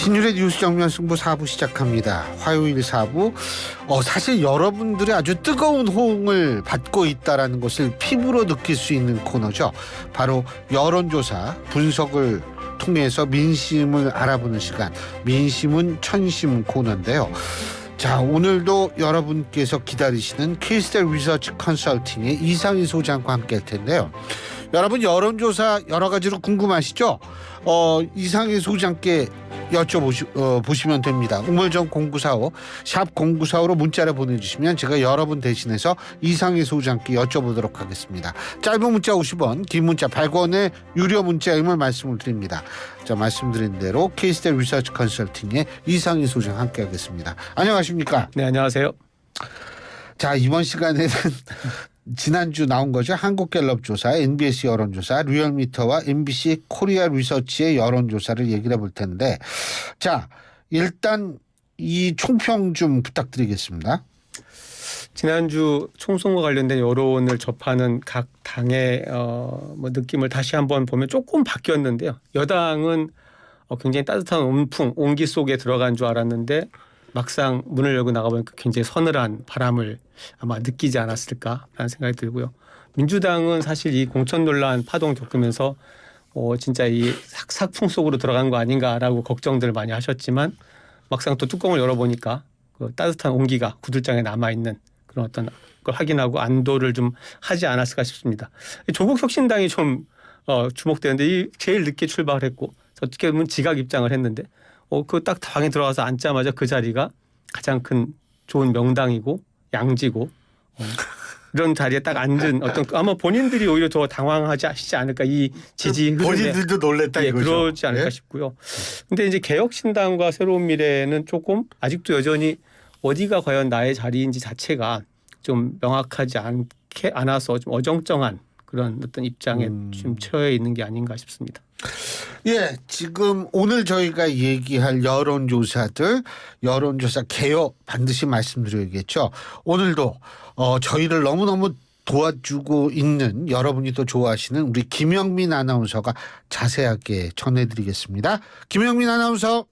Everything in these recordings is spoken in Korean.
신율의 뉴스 정면 승부 4부 시작합니다. 화요일 4부. 사실 여러분들의 아주 뜨거운 호응을 받고 있다는 것을 피부로 느낄 수 있는 코너죠. 바로 여론조사 분석을 통해서 민심을 알아보는 시간, 민심은 천심 코너인데요. 자, 오늘도 여러분께서 기다리시는 K-State Research Consulting의 이상희 소장과 함께 할 텐데요. 여러분 여론조사 여러 가지로 궁금하시죠? 이상희 소장께 여쭤보시면 됩니다. 우물정 0945 샵 0945로 문자를 보내주시면 제가 여러분 대신해서 이상희 소장께 여쭤보도록 하겠습니다. 짧은 문자 50원, 긴 문자 100원의 유료 문자임을 말씀을 드립니다. 자, 말씀드린 대로 K-State Research Consulting의 이상희 소장 함께 하겠습니다. 안녕하십니까? 네, 안녕하세요. 자, 이번 시간에는 지난주 나온 거죠. 한국갤럽 조사, NBS 여론조사, 리얼미터와 MBC 코리아 리서치의 여론조사를 얘기를 해볼 텐데, 자, 일단 이 총평 좀 부탁드리겠습니다. 지난주 총선과 관련된 여론을 접하는 각 당의 느낌을 다시 한번 보면 조금 바뀌었는데요. 여당은 굉장히 따뜻한 온풍, 온기 속에 들어간 줄 알았는데 막상 문을 열고 나가보니까 굉장히 서늘한 바람을 아마 느끼지 않았을까라는 생각이 들고요. 민주당은 사실 이 공천 논란 파동 겪으면서 진짜 이 삭삭풍 속으로 들어간 거 아닌가라고 걱정들을 많이 하셨지만 막상 또 뚜껑을 열어보니까 그 따뜻한 온기가 구들장에 남아있는 그런 어떤 걸 확인하고 안도를 좀 하지 않았을까 싶습니다. 조국혁신당이 좀 주목되는데 이 제일 늦게 출발했고 어떻게 보면 지각 입장을 했는데 그 딱 방에 들어가서 앉자마자 그 자리가 가장 큰 좋은 명당이고 양지고 이런 자리에 딱 앉은 어떤 아마 본인들이 오히려 더 당황하지 않을까 이 지지 흐름에 본인들도 놀랬다 이거죠. 그러지 않을까 싶고요. 근데 이제 개혁신당과 새로운 미래는 조금 아직도 여전히 어디가 과연 나의 자리인지 자체가 좀 명확하지 않아서 좀 어정쩡한 그런 어떤 입장에 좀 처해 있는 게 아닌가 싶습니다. 예, 지금 오늘 저희가 얘기할 여론조사들, 여론조사 개요 반드시 말씀드려야겠죠. 오늘도 저희를 너무너무 도와주고 있는 여러분이 또 좋아하시는 우리 김영민 아나운서가 자세하게 전해드리겠습니다. 김영민 아나운서.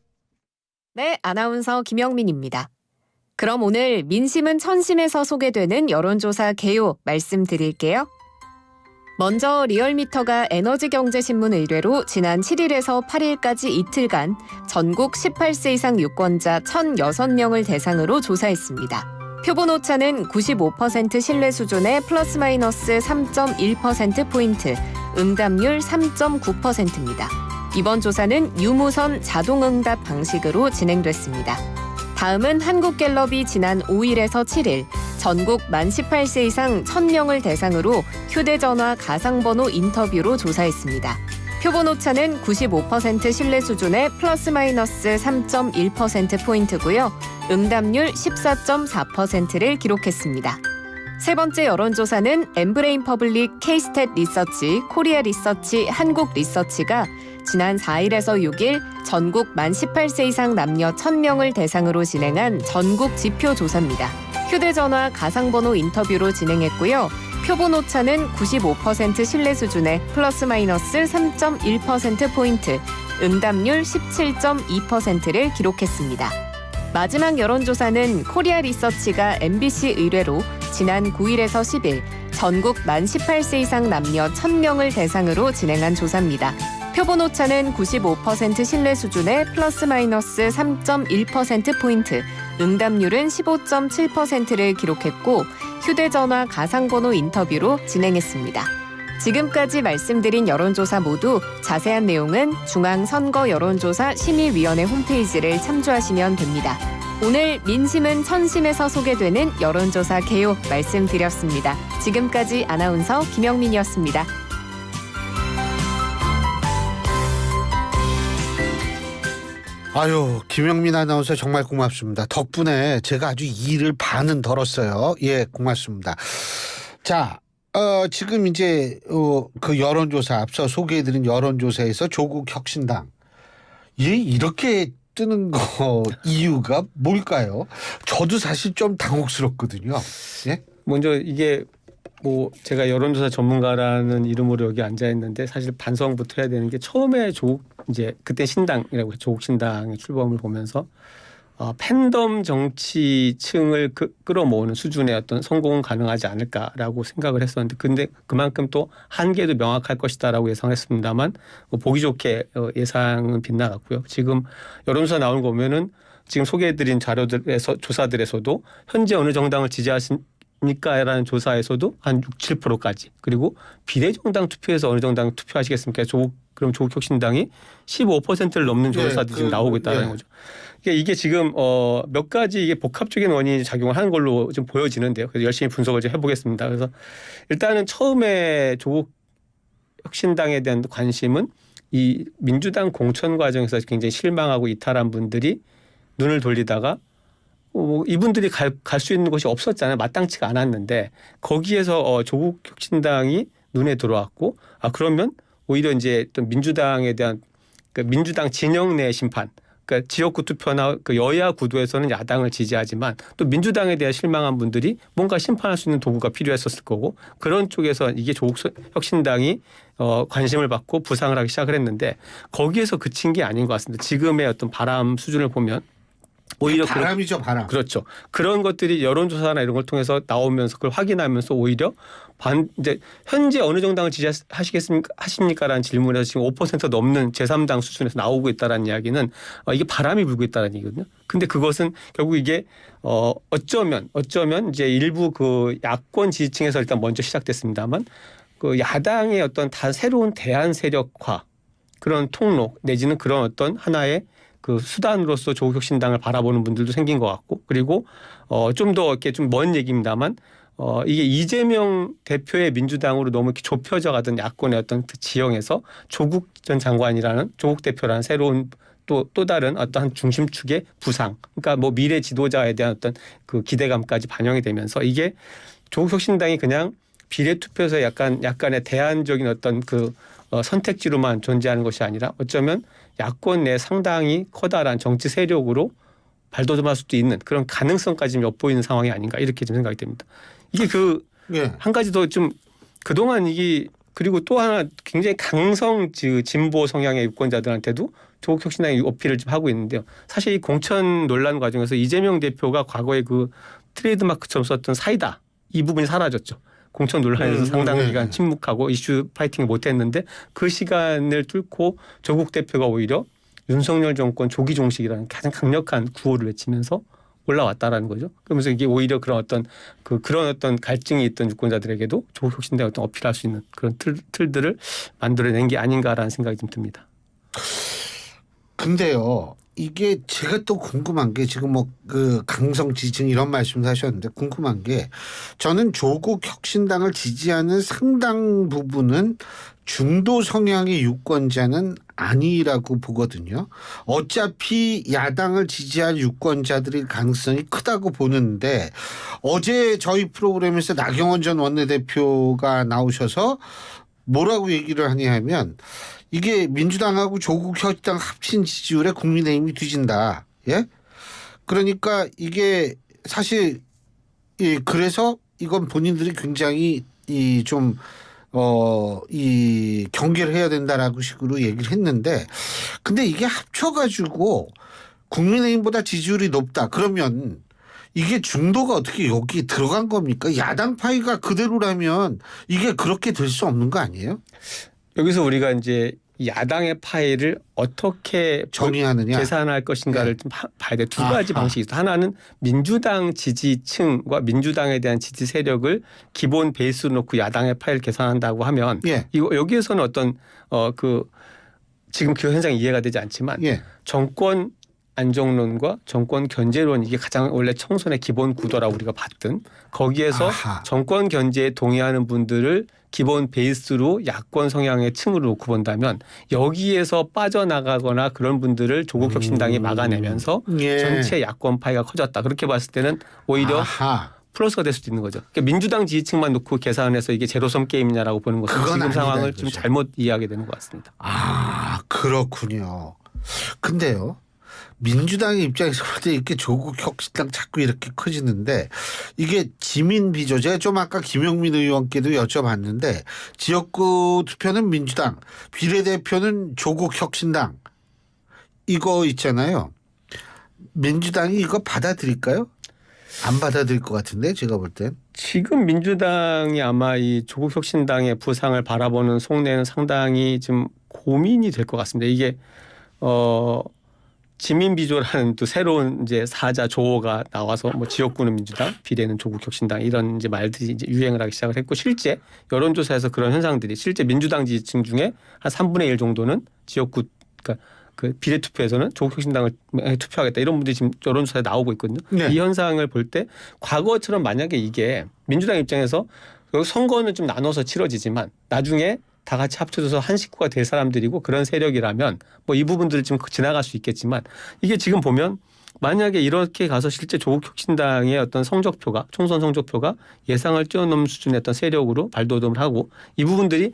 네, 아나운서 김영민입니다. 그럼 오늘 민심은 천심에서 소개되는 여론조사 개요 말씀드릴게요. 먼저 리얼미터가 에너지경제신문 의뢰로 지난 7일에서 8일까지 이틀간 전국 18세 이상 유권자 1,006명을 대상으로 조사했습니다. 표본 오차는 95% 신뢰 수준의 플러스 마이너스 3.1%포인트, 응답률 3.9%입니다. 이번 조사는 유무선 자동응답 방식으로 진행됐습니다. 다음은 한국갤럽이 지난 5일에서 7일 전국 만 18세 이상 1,000명을 대상으로 휴대전화 가상번호 인터뷰로 조사했습니다. 표본 오차는 95% 신뢰 수준의 플러스 마이너스 3.1%포인트고요. 응답률 14.4%를 기록했습니다. 세 번째 여론조사는 엠브레인 퍼블릭, K-State 리서치, 코리아 리서치, 한국 리서치가 지난 4일에서 6일 전국 만 18세 이상 남녀 1,000명을 대상으로 진행한 전국 지표 조사입니다. 휴대전화 가상번호 인터뷰로 진행했고요. 표본 오차는 95% 신뢰 수준의 플러스 마이너스 3.1%포인트, 응답률 17.2%를 기록했습니다. 마지막 여론조사는 코리아 리서치가 MBC 의뢰로 지난 9일에서 10일 전국 만 18세 이상 남녀 1,000명을 대상으로 진행한 조사입니다. 표본 오차는 95% 신뢰 수준의 플러스 마이너스 3.1%포인트, 응답률은 15.7%를 기록했고 휴대전화 가상번호 인터뷰로 진행했습니다. 지금까지 말씀드린 여론조사 모두 자세한 내용은 중앙선거여론조사 심의위원회 홈페이지를 참조하시면 됩니다. 오늘 민심은 천심에서 소개되는 여론조사 개요 말씀드렸습니다. 지금까지 아나운서 김영민이었습니다. 아유, 김영민 아나운서 정말 고맙습니다. 덕분에 제가 아주 일을 반은 덜었어요. 예, 고맙습니다. 자, 지금 이제 그 여론조사 앞서 소개해드린 여론조사에서 조국 혁신당 이렇게 뜨는 거 이유가 뭘까요? 저도 사실 좀 당혹스럽거든요. 예? 먼저 이게 뭐 제가 여론조사 전문가라는 이름으로 여기 앉아 있는데 사실 반성부터 해야 되는 게 처음에 조국 이제 그때 신당이라고 조국 신당의 출범을 보면서 팬덤 정치층을 끌어모으는 수준의 어떤 성공은 가능하지 않을까라고 생각을 했었는데 근데 그만큼 또 한계도 명확할 것이다라고 예상했습니다만 보기 좋게 예상은 빗나갔고요. 지금 여론조사 나오는 거 보면은 지금 소개해드린 자료들에서 조사들에서도 현재 어느 정당을 지지하십니까라는 조사에서도 한 6, 7%까지 그리고 비례정당 투표에서 어느 정당 투표하시겠습니까? 그럼 조국혁신당이 15%를 넘는 조사들이 지금 나오고 있다는 거죠. 이게 지금 몇 가지 이게 복합적인 원인이 작용을 하는 걸로 좀 보여지는데요. 그래서 열심히 분석을 좀 해보겠습니다. 그래서 일단은 처음에 조국 혁신당에 대한 관심은 이 민주당 공천 과정에서 굉장히 실망하고 이탈한 분들이 눈을 돌리다가 이분들이 갈 수 있는 곳이 없었잖아요. 마땅치가 않았는데 거기에서 조국 혁신당이 눈에 들어왔고 그러면 오히려 이제 또 민주당에 대한 민주당 진영 내 심판 그러니까 지역구 투표나 그 여야 구도에서는 야당을 지지하지만 또 민주당에 대해 실망한 분들이 뭔가 심판할 수 있는 도구가 필요했었을 거고 그런 쪽에서 이게 조국 혁신당이 관심을 받고 부상을 하기 시작을 했는데 거기에서 그친 게 아닌 것 같습니다. 지금의 어떤 바람 수준을 보면 오히려 바람이죠, 바람. 그렇죠. 그런 것들이 여론조사나 이런 걸 통해서 나오면서 그걸 확인하면서 오히려 이제 현재 어느 정당을 지지하시겠습니까라는 질문에서 지금 5% 넘는 제3당 수준에서 나오고 있다라는 이야기는 이게 바람이 불고 있다는 얘기거든요. 근데 그것은 결국 이게 어쩌면 이제 일부 그 야권 지지층에서 일단 먼저 시작됐습니다만 그 야당의 어떤 새로운 대안 세력화 그런 통로 내지는 그런 어떤 하나의 그 수단으로서 조국혁신당을 바라보는 분들도 생긴 것 같고 그리고 좀 더 이렇게 좀 먼 얘기입니다만 이게 이재명 대표의 민주당으로 너무 이렇게 좁혀져 가던 야권의 어떤 지형에서 조국 전 장관이라는 조국 대표라는 새로운 또 다른 어떠한 중심축의 부상 그러니까 뭐 미래 지도자에 대한 어떤 그 기대감까지 반영이 되면서 이게 조국혁신당이 그냥 비례투표에서 약간의 대안적인 어떤 그 선택지로만 존재하는 것이 아니라 어쩌면 야권 내 상당히 커다란 정치 세력으로 발돋움할 수도 있는 그런 가능성까지 엿보이는 상황이 아닌가 이렇게 좀 생각이 됩니다. 이게 한 가지 더 좀 그동안 이게 그리고 또 하나 굉장히 강성 진보 성향의 유권자들한테도 조국 혁신당이 어필을 좀 하고 있는데요. 사실 이 공천 논란 과정에서 이재명 대표가 과거에 그 트레이드마크처럼 썼던 사이다 이 부분이 사라졌죠. 공천 논란에서 상당 기간 침묵하고 이슈 파이팅을 못했는데 그 시간을 뚫고 조국 대표가 오히려 윤석열 정권 조기 종식이라는 가장 강력한 구호를 외치면서 올라왔다라는 거죠. 그러면서 이게 오히려 그런 어떤 갈증이 있던 유권자들에게도 조국 혁신당에 어떤 어필할 수 있는 그런 틀들을 만들어낸 게 아닌가라는 생각이 좀 듭니다. 근데요. 이게 제가 또 궁금한 게 지금 뭐 그 강성 지지층 이런 말씀을 하셨는데 궁금한 게 저는 조국 혁신당을 지지하는 상당 부분은 중도 성향의 유권자는 아니라고 보거든요. 어차피 야당을 지지할 유권자들의 가능성이 크다고 보는데 어제 저희 프로그램에서 나경원 전 원내대표가 나오셔서 뭐라고 얘기를 하냐면 이게 민주당하고 조국 혁신당 합친 지지율에 국민의힘이 뒤진다. 예? 그러니까 이게 사실 그래서 이건 본인들이 굉장히 이 경계를 해야 된다라고 식으로 얘기를 했는데 근데 이게 합쳐가지고 국민의힘보다 지지율이 높다. 그러면 이게 중도가 어떻게 여기 들어간 겁니까? 야당 파이가 그대로라면 이게 그렇게 될 수 없는 거 아니에요? 여기서 우리가 이제 야당의 파일을 어떻게 정의하느냐 계산할 것인가를 좀 봐야 돼. 두 가지 방식이 있어. 하나는 민주당 지지층과 민주당에 대한 지지 세력을 기본 베이스로 놓고 야당의 파일을 계산한다고 하면 여기에서는 어떤 지금 그 현상이 이해가 되지 않지만 정권 안정론과 정권 견제론 이게 가장 원래 총선의 기본 구도라고 우리가 봤던 거기에서 정권 견제에 동의하는 분들을 기본 베이스로 야권 성향의 층으로 놓고 본다면 여기에서 빠져나가거나 그런 분들을 조국 혁신당이 막아내면서 전체 야권 파이가 커졌다. 그렇게 봤을 때는 오히려 플러스가 될 수도 있는 거죠. 그러니까 민주당 지지층만 놓고 계산해서 이게 제로섬 게임이냐라고 보는 것은 지금 상황을 좀 잘못 이해하게 되는 것 같습니다. 그렇군요. 근데요. 민주당의 입장에서 볼 때 이렇게 조국 혁신당 자꾸 이렇게 커지는데 이게 지민 비조 제가 좀 아까 김영민 의원께도 여쭤봤는데 지역구 투표는 민주당, 비례대표는 조국 혁신당 이거 있잖아요. 민주당이 이거 받아들일까요? 안 받아들일 것 같은데 제가 볼 땐. 지금 민주당이 아마 이 조국 혁신당의 부상을 바라보는 속내는 상당히 좀 고민이 될 것 같습니다. 이게 지민비조라는 또 새로운 이제 사자 조어가 나와서 뭐 지역구는 민주당, 비례는 조국혁신당 이런 이제 말들이 이제 유행을 하기 시작을 했고 실제 여론조사에서 그런 현상들이 실제 민주당 지지층 중에 한 3분의 1 정도는 지역구 그러니까 그 비례 투표에서는 조국혁신당을 투표하겠다 이런 분들이 지금 여론조사에 나오고 있거든요. 네. 이 현상을 볼 때 과거처럼 만약에 이게 민주당 입장에서 선거는 좀 나눠서 치러지지만 나중에 다 같이 합쳐져서 한 식구가 될 사람들이고 그런 세력이라면 뭐 이 부분들을 좀 지나갈 수 있겠지만 이게 지금 보면 만약에 이렇게 가서 실제 조국혁신당의 어떤 성적표가 총선 성적표가 예상을 뛰어넘는 수준의 어떤 세력으로 발돋움을 하고 이 부분들이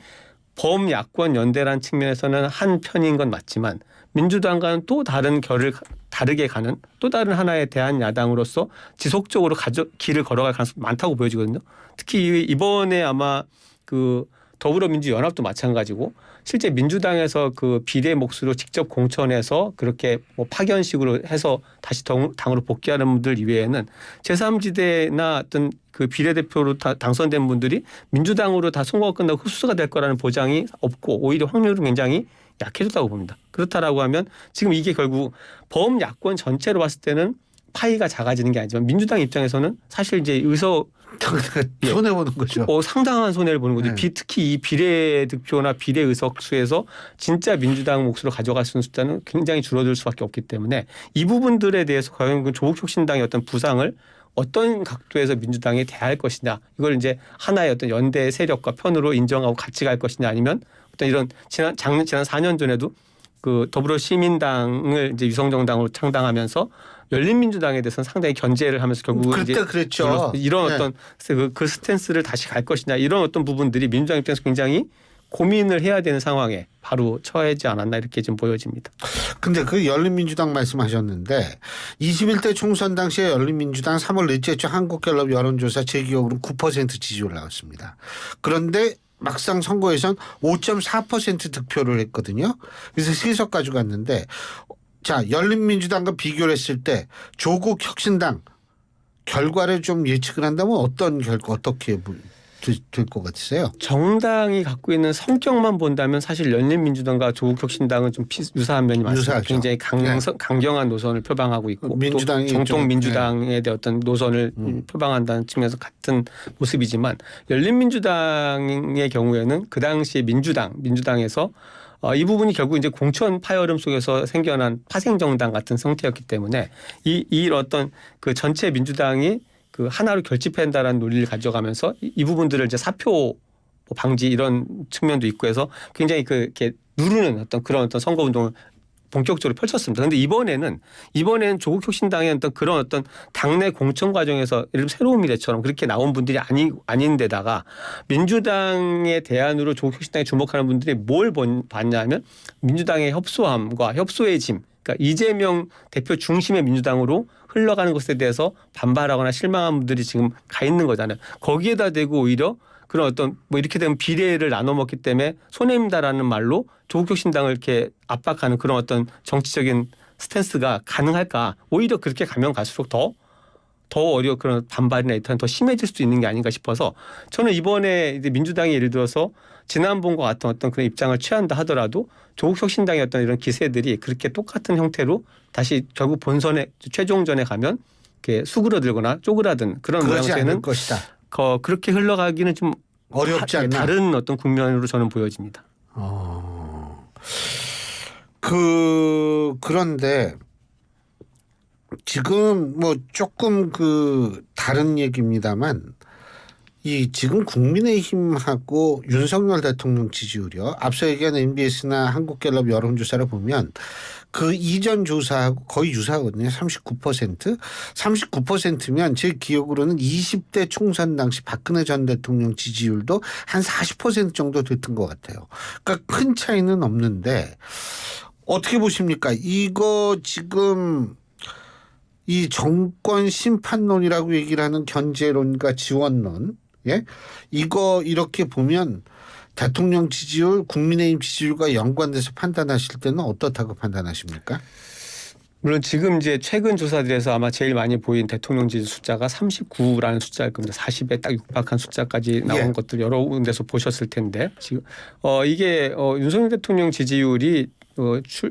범야권 연대라는 측면에서는 한 편인 건 맞지만 민주당과는 또 다른 결을 다르게 가는 또 다른 하나의 대한야당으로서 지속적으로 길을 걸어갈 가능성이 많다고 보여지거든요. 특히 이번에 아마 그 더불어민주연합도 마찬가지고 실제 민주당에서 그 비례 몫으로 직접 공천해서 그렇게 뭐 파견식으로 해서 다시 당으로 복귀하는 분들 이외에는 제3지대나 어떤 그 비례대표로 당선된 분들이 민주당으로 다 선거가 끝나고 흡수가 될 거라는 보장이 없고 오히려 확률은 굉장히 약해졌다고 봅니다. 그렇다라고 하면 지금 이게 결국 범야권 전체로 봤을 때는 파이가 작아지는 게 아니지만 민주당 입장에서는 사실 이제 손해 보는 거죠. 상당한 손해를 보는 거죠. 네. 특히 이 비례득표나 비례의석수에서 진짜 민주당 몫으로 가져갈 수 있는 숫자는 굉장히 줄어들 수밖에 없기 때문에 이 부분들에 대해서 과연 그 조국혁신당의 어떤 부상을 어떤 각도에서 민주당이 대할 것이냐 이걸 이제 하나의 어떤 연대 세력과 편으로 인정하고 같이 갈 것이냐 아니면 어떤 이런 지난 4년 전에도 그 더불어시민당을 이제 유성정당으로 창당하면서 열린민주당에 대해서는 상당히 견제를 하면서 결국 그때 이제 그랬죠. 이런 네. 어떤 그 스탠스를 다시 갈 것이냐 이런 어떤 부분들이 민주당 입장에서 굉장히 고민을 해야 되는 상황에 바로 처하지 않았나 이렇게 좀 보여집니다. 근데 그 열린민주당 말씀하셨는데 21대 총선 당시에 열린민주당 3월 넷째 주 한국갤럽 여론조사 제 기억으로는 9% 지지율 나왔습니다. 그런데 막상 선거에선 5.4% 득표를 했거든요. 그래서 실석 가져갔는데 자 열린민주당과 비교를 했을 때 조국 혁신당 결과를 좀 예측을 한다면 어떤 결과 어떻게 될 것 같으세요? 정당이 갖고 있는 성격만 본다면 사실 열린민주당과 조국혁신당은 좀 유사한 면이 많습니다. 유사하죠. 굉장히 강경한 노선을 표방하고 있고 민주당이 또 정통 좀, 민주당에 대한 어떤 노선을 표방한다는 측면에서 같은 모습이지만 열린민주당의 경우에는 그 당시 민주당에서 이 부분이 결국 이제 공천 파열음 속에서 생겨난 파생정당 같은 형태였기 때문에 이 어떤 그 전체 민주당이 그 하나로 결집한다라는 논리를 가져가면서 이 부분들을 이제 사표 방지 이런 측면도 있고 해서 굉장히 이렇게 누르는 어떤 그런 어떤 선거 운동을 본격적으로 펼쳤습니다. 그런데 이번에는 조국혁신당의 어떤 그런 어떤 당내 공천 과정에서 예를 들어 새로운 미래처럼 그렇게 나온 분들이 아닌데다가 민주당의 대안으로 조국혁신당에 주목하는 분들이 뭘 봤냐면 민주당의 협소함과 협소의 짐, 그러니까 이재명 대표 중심의 민주당으로 흘러가는 것에 대해서 반발하거나 실망한 분들이 지금 가 있는 거잖아요. 거기에다 대고 오히려 그런 어떤 뭐 이렇게 되면 비례를 나눠 먹기 때문에 손해입니다라는 말로 조국혁신당을 이렇게 압박하는 그런 어떤 정치적인 스탠스가 가능할까? 오히려 그렇게 가면 갈수록 더 어려 그런 반발이나 이탈은 더 심해질 수도 있는 게 아닌가 싶어서 저는 이번에 이제 민주당이 예를 들어서 지난번과 같은 어떤 그런 입장을 취한다 하더라도 조국혁신당의 어떤 이런 기세들이 그렇게 똑같은 형태로 다시 결국 본선에 최종전에 가면 이렇게 수그러들거나 쪼그라든 그런 그러지 않을 모양새는 것이다. 그렇게 흘러가기는 좀 어렵지 않나. 다른 어떤 국면으로 저는 보여집니다. 그런데 지금 뭐 조금 그 다른 얘기입니다만 이 지금 국민의힘하고 윤석열 대통령 지지율이요. 앞서 얘기한 MBS나 한국갤럽 여론조사를 보면 그 이전 조사하고 거의 유사하거든요. 39%. 39%면 제 기억으로는 20대 총선 당시 박근혜 전 대통령 지지율도 한 40% 정도 됐던 것 같아요. 그러니까 큰 차이는 없는데 어떻게 보십니까? 이거 지금 이 정권 심판론이라고 얘기를 하는 견제론과 지원론, 예, 이거 이렇게 보면 대통령 지지율, 국민의힘 지지율과 연관돼서 판단하실 때는 어떻다고 판단하십니까? 물론 지금 이제 최근 조사들에서 아마 제일 많이 보인 대통령 지지 숫자가 39라는 숫자일 겁니다. 40에 딱 육박한 숫자까지 나온 예. 것들 여러 군데서 보셨을 텐데 지금 이게 윤석열 대통령 지지율이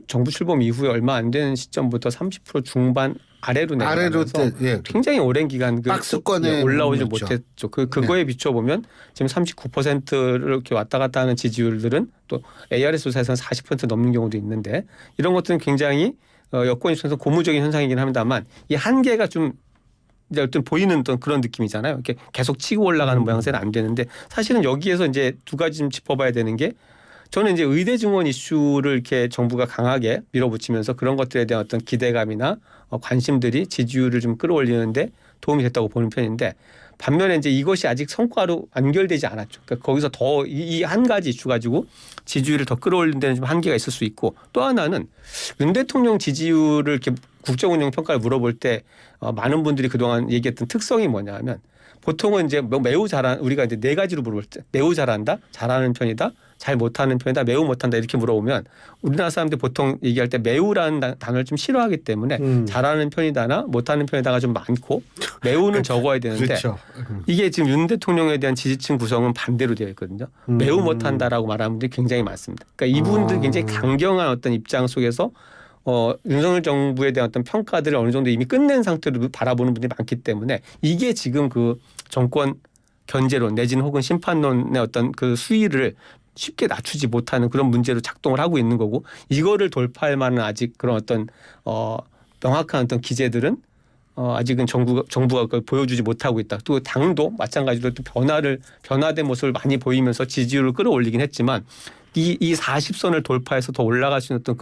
정부 출범 이후에 얼마 안 되는 시점부터 30% 중반 아래로 내려가면서 예. 굉장히 오랜 기간 박스권에 올라오지 머물렀죠. 못했죠. 그거에 비춰 보면 지금 39%를 이렇게 왔다 갔다 하는 지지율들은 또 ARS 조사에서는 40% 넘는 경우도 있는데 이런 것들은 굉장히 여권 입장에서 고무적인 현상이긴 합니다만 이 한계가 좀 이제 어떤 보이는 어떤 그런 느낌이잖아요. 이렇게 계속 치고 올라가는 모양새는 안 되는데 사실은 여기에서 이제 두 가지 좀 짚어봐야 되는 게 저는 이제 의대 증원 이슈를 이렇게 정부가 강하게 밀어붙이면서 그런 것들에 대한 어떤 기대감이나 관심들이 지지율을 좀 끌어올리는데 도움이 됐다고 보는 편인데 반면에 이제 이것이 아직 성과로 완결되지 않았죠. 그러니까 거기서 더 이 한 가지 이슈 가지고 지지율을 더 끌어올리는 데는 좀 한계가 있을 수 있고 또 하나는 윤 대통령 지지율을 이렇게 국정운영 평가를 물어볼 때 많은 분들이 그동안 얘기했던 특성이 뭐냐면 보통은 이제 매우 잘한 우리가 이제 네 가지로 물어볼 때 매우 잘한다, 잘하는 편이다, 잘 못하는 편이다, 매우 못한다 이렇게 물어보면 우리나라 사람들이 보통 얘기할 때 매우라는 단어를 좀 싫어하기 때문에 잘하는 편이다나 못하는 편이다가 좀 많고 매우는 적어야 되는데 그렇죠. 이게 지금 윤 대통령에 대한 지지층 구성은 반대로 되어 있거든요. 매우 못한다라고 말하는 분들이 굉장히 많습니다. 그러니까 이분들 굉장히 강경한 어떤 입장 속에서 윤석열 정부에 대한 어떤 평가들을 어느 정도 이미 끝낸 상태로 바라보는 분들이 많기 때문에 이게 지금 그 정권 견제론 내지는 혹은 심판론의 어떤 그 수위를 쉽게 낮추지 못하는 그런 문제로 작동을 하고 있는 거고 이거를 돌파할 만한 아직 그런 어떤 명확한 어떤 기제들은 아직은 정부가 그걸 보여주지 못하고 있다. 또 당도 마찬가지로 또 변화된 모습을 많이 보이면서 지지율을 끌어올리긴 했지만 이 40선을 돌파해서 더 올라갈 수 있는 어떤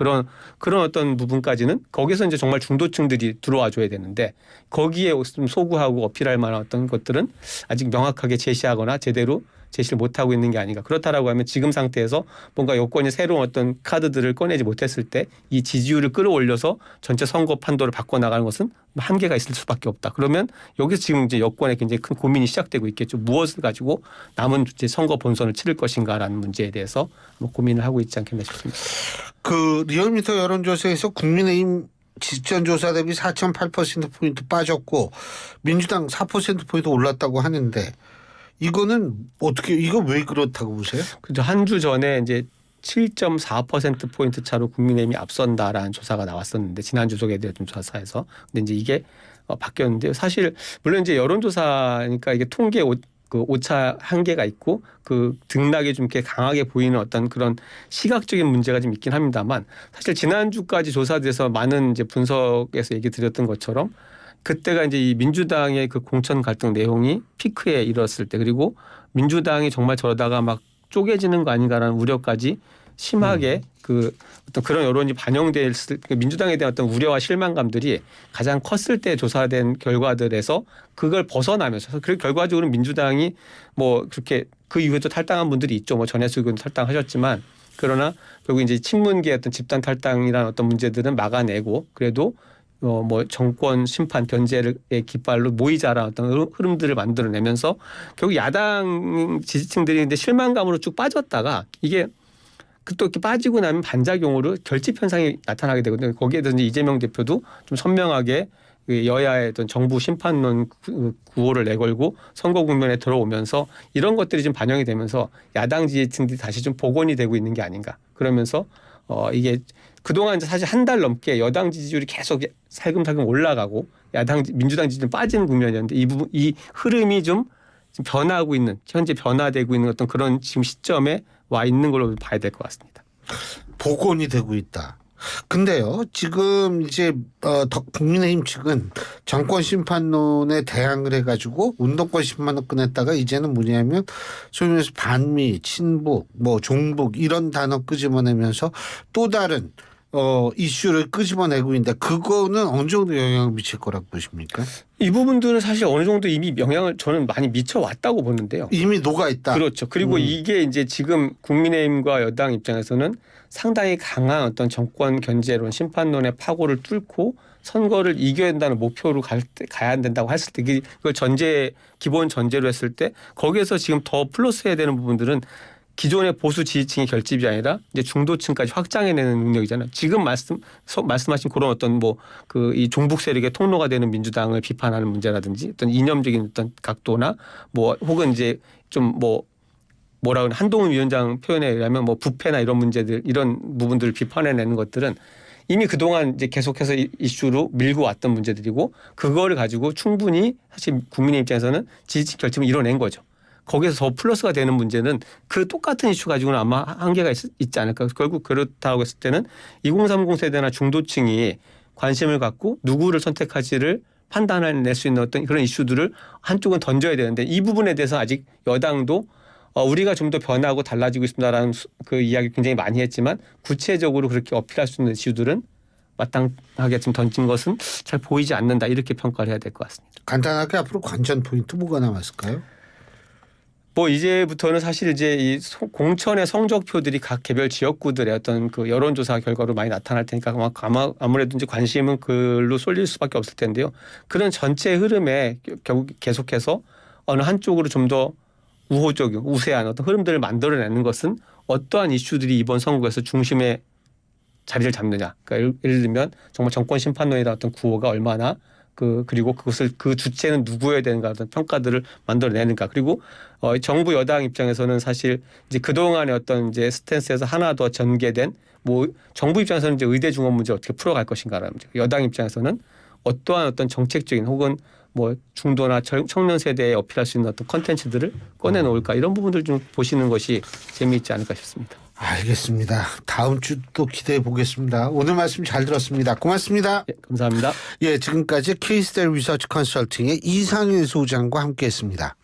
그런 어떤 부분까지는 거기서 이제 정말 중도층들이 들어와 줘야 되는데 거기에 좀 소구하고 어필할 만한 어떤 것들은 아직 명확하게 제시하거나 제대로 제시를 못하고 있는 게 아닌가. 그렇다라고 하면 지금 상태에서 뭔가 여권이 새로운 어떤 카드들을 꺼내지 못했을 때 이 지지율을 끌어올려서 전체 선거 판도를 바꿔나가는 것은 한계가 있을 수밖에 없다. 그러면 여기서 지금 이제 여권에 굉장히 큰 고민이 시작되고 있겠죠. 무엇을 가지고 남은 이제 선거 본선을 치를 것인가라는 문제에 대해서 고민을 하고 있지 않겠나 싶습니다. 그 리얼미터 여론조사에서 국민의힘 직전조사 대비 4.8%포인트 빠졌고 민주당 4%포인트 올랐다고 하는데 이거는 이거 왜 그렇다고 보세요? 그죠. 한 주 전에 이제 7.4%포인트 차로 국민의힘이 앞선다라는 조사가 나왔었는데 지난주 소개된 조사에서. 근데 이제 이게 바뀌었는데요. 사실 물론 이제 여론조사니까 이게 통계 그 오차 한계가 있고 그 등락이 좀 이렇게 강하게 보이는 어떤 그런 시각적인 문제가 좀 있긴 합니다만 사실 지난주까지 조사돼서 많은 이제 분석에서 얘기 드렸던 것처럼 그때가 이제 이 민주당의 그 공천 갈등 내용이 피크에 이르렀을 때 그리고 민주당이 정말 저러다가 막 쪼개지는 거 아닌가라는 우려까지 심하게 그 어떤 그런 여론이 반영됐을 때 민주당에 대한 어떤 우려와 실망감들이 가장 컸을 때 조사된 결과들에서 그걸 벗어나면서 그 결과적으로 민주당이 뭐 그렇게 그 이후에도 탈당한 분들이 있죠. 뭐 전해수 의원도 탈당하셨지만 그러나 결국 이제 친문계 어떤 집단 탈당이라는 어떤 문제들은 막아내고 그래도 뭐 정권 심판 견제의 깃발로 모이자라는 어떤 흐름들을 만들어내면서 결국 야당 지지층들이 이제 실망감으로 쭉 빠졌다가 이게 또 이렇게 빠지고 나면 반작용으로 결집 현상이 나타나게 되거든요. 거기에 대해서 이재명 대표도 좀 선명하게 여야의 어떤 정부 심판론 구호를 내걸고 선거 국면에 들어오면서 이런 것들이 좀 반영이 되면서 야당 지지층들이 다시 좀 복원이 되고 있는 게 아닌가. 그러면서 이게 그동안 사실 한 달 넘게 여당 지지율이 계속 살금살금 올라가고 민주당 지지율이 빠지는 국면이었는데 이 흐름이 좀 변하고 있는 현재 변화되고 있는 어떤 그런 지금 시점에 와 있는 걸로 봐야 될 것 같습니다. 복원이 되고 있다. 근데요, 지금 이제 국민의힘 측은 정권 심판론에 대항을 해가지고 운동권 심판을 꺼냈다가 이제는 뭐냐면 소위 말해서 반미, 친북, 뭐 종북 이런 단어 끄집어내면서 또 다른 이슈를 끄집어내고 있는데 그거는 어느 정도 영향을 미칠 거라고 보십니까? 이 부분들은 사실 어느 정도 이미 영향을 저는 많이 미쳐왔다고 보는데요. 이미 녹아 있다. 그렇죠. 그리고 이게 이제 지금 국민의힘과 여당 입장에서는 상당히 강한 어떤 정권 견제론, 심판론의 파고를 뚫고 선거를 이겨야 된다는 목표로 가야 된다고 했을 때 그걸 기본 전제로 했을 때 거기에서 지금 더 플러스해야 되는 부분들은 기존의 보수 지지층의 결집이 아니라 이제 중도층까지 확장해내는 능력이잖아요. 지금 말씀하신 그런 어떤 이 종북 세력의 통로가 되는 민주당을 비판하는 문제라든지 어떤 이념적인 어떤 각도나 혹은 이제 뭐라고 한동훈 위원장 표현에 의하면 부패나 이런 문제들 이런 부분들을 비판해내는 것들은 이미 그동안 이제 계속해서 이슈로 밀고 왔던 문제들이고 그거를 가지고 충분히 사실 국민의 입장에서는 지지층 결집을 이뤄낸 거죠. 거기에서 더 플러스가 되는 문제는 그 똑같은 이슈 가지고는 아마 한계가 있지 않을까. 결국 그렇다고 했을 때는 2030 세대나 중도층이 관심을 갖고 누구를 선택할지를 판단해낼 수 있는 어떤 그런 이슈들을 한쪽은 던져야 되는데 이 부분에 대해서 아직 여당도 우리가 좀 더 변하고 달라지고 있습니다라는 그 이야기 굉장히 많이 했지만 구체적으로 그렇게 어필할 수 있는 이슈들은 마땅하게 지금 던진 것은 잘 보이지 않는다 이렇게 평가를 해야 될 것 같습니다. 간단하게 앞으로 관전 포인트 뭐가 남았을까요? 이제부터는 사실 이제 이 공천의 성적표들이 각 개별 지역구들의 어떤 그 여론조사 결과로 많이 나타날 테니까 아무래도 이제 관심은 글로 쏠릴 수밖에 없을 텐데요. 그런 전체 흐름에 결국 계속해서 어느 한쪽으로 좀 더 우호적인 우세한 어떤 흐름들을 만들어내는 것은 어떠한 이슈들이 이번 선거에서 중심에 자리를 잡느냐. 그러니까 예를 들면 정말 정권 심판론이라는 어떤 구호가 얼마나 그리고 그것을 그 주체는 누구여야 되는가 어떤 평가들을 만들어내는가. 그리고 정부 여당 입장에서는 사실 이제 그동안의 어떤 이제 스탠스에서 하나 더 전개된 정부 입장에서는 이제 의대 중원 문제 어떻게 풀어갈 것인가라는 문제. 여당 입장에서는 어떠한 어떤 정책적인 혹은 중도나 청년 세대에 어필할 수 있는 어떤 컨텐츠들을 꺼내놓을까 이런 부분들 좀 보시는 것이 재미있지 않을까 싶습니다. 알겠습니다. 다음 주 또 기대해 보겠습니다. 오늘 말씀 잘 들었습니다. 고맙습니다. 예, 감사합니다. 지금까지 케이스델 리서치 컨설팅의 이상일 소장과 함께했습니다.